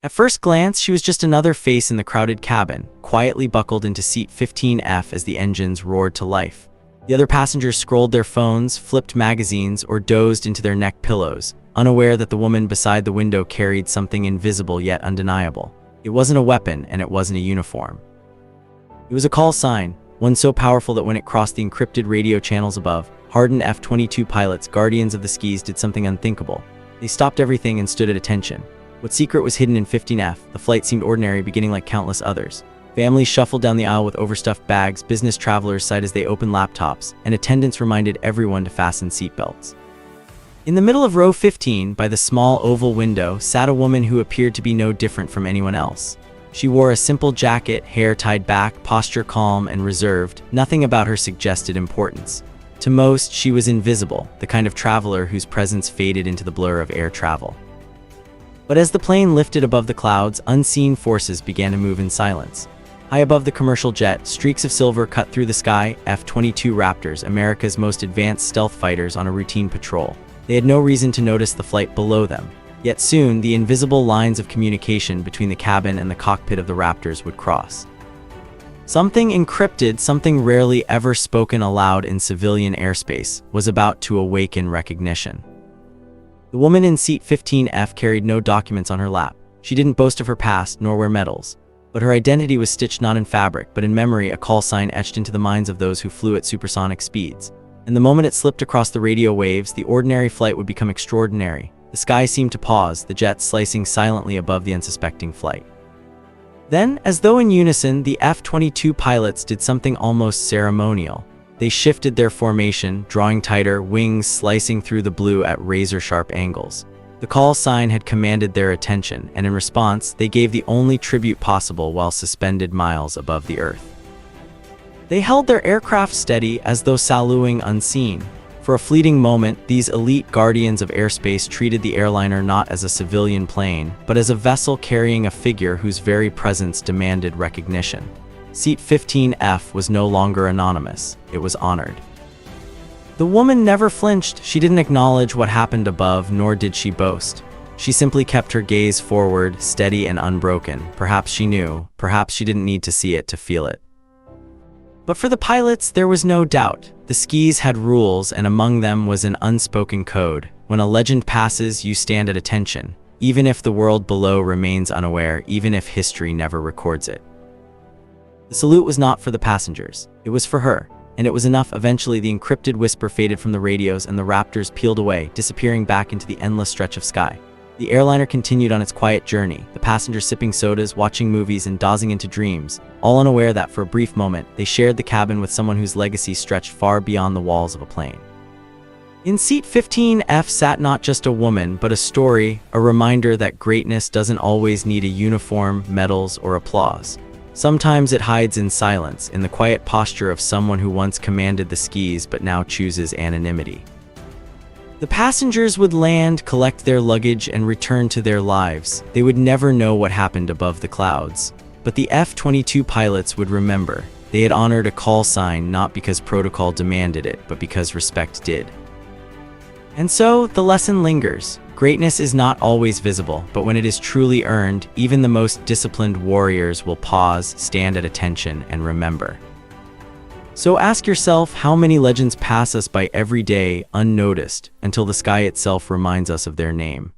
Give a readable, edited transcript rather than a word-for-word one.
At first glance, she was just another face in the crowded cabin, quietly buckled into seat 15F as the engines roared to life. The other passengers scrolled their phones, flipped magazines, or dozed into their neck pillows, unaware that the woman beside the window carried something invisible yet undeniable. It wasn't a weapon, and it wasn't a uniform. It was a call sign, one so powerful that when it crossed the encrypted radio channels above, hardened F-22 pilots, guardians of the skies, did something unthinkable. They stopped everything and stood at attention. What secret was hidden in 15F? The flight seemed ordinary, beginning like countless others. Families shuffled down the aisle with overstuffed bags, business travelers sighed as they opened laptops, and attendants reminded everyone to fasten seatbelts. In the middle of row 15, by the small oval window, sat a woman who appeared to be no different from anyone else. She wore a simple jacket, hair tied back, posture calm and reserved. Nothing about her suggested importance. To most, she was invisible, the kind of traveler whose presence faded into the blur of air travel. But as the plane lifted above the clouds, unseen forces began to move in silence. High above the commercial jet, streaks of silver cut through the sky. F-22 Raptors, America's most advanced stealth fighters, on a routine patrol. They had no reason to notice the flight below them. Yet soon, the invisible lines of communication between the cabin and the cockpit of the Raptors would cross. Something encrypted, something rarely ever spoken aloud in civilian airspace, was about to awaken recognition. The woman in seat 15F carried no documents on her lap. She didn't boast of her past, nor wear medals. But her identity was stitched not in fabric, but in memory, a call sign etched into the minds of those who flew at supersonic speeds. And the moment it slipped across the radio waves, the ordinary flight would become extraordinary. The sky seemed to pause, the jets slicing silently above the unsuspecting flight. Then, as though in unison, the F-22 pilots did something almost ceremonial. They shifted their formation, drawing tighter, wings slicing through the blue at razor-sharp angles. The call sign had commanded their attention, and in response, they gave the only tribute possible while suspended miles above the earth. They held their aircraft steady as though saluting unseen. For a fleeting moment, these elite guardians of airspace treated the airliner not as a civilian plane, but as a vessel carrying a figure whose very presence demanded recognition. Seat 15F was no longer anonymous, it was honored. The woman never flinched. She didn't acknowledge what happened above, nor did she boast. She simply kept her gaze forward, steady and unbroken. Perhaps she knew, perhaps she didn't need to see it to feel it. But for the pilots, there was no doubt. The skis had rules, and among them was an unspoken code. When a legend passes, you stand at attention, even if the world below remains unaware, even if history never records it. The salute was not for the passengers. It was for her. And it was enough. Eventually, the encrypted whisper faded from the radios and the Raptors peeled away, disappearing back into the endless stretch of sky. The airliner continued on its quiet journey, the passengers sipping sodas, watching movies, and dozing into dreams, all unaware that for a brief moment, they shared the cabin with someone whose legacy stretched far beyond the walls of a plane. In seat 15F sat not just a woman, but a story, a reminder that greatness doesn't always need a uniform, medals, or applause. Sometimes it hides in silence, in the quiet posture of someone who once commanded the skis but now chooses anonymity. The passengers would land, collect their luggage, and return to their lives. They would never know what happened above the clouds. But the F-22 pilots would remember. They had honored a call sign not because protocol demanded it, but because respect did. And so, the lesson lingers. Greatness is not always visible, but when it is truly earned, even the most disciplined warriors will pause, stand at attention, and remember. So ask yourself, how many legends pass us by every day, unnoticed, until the sky itself reminds us of their name?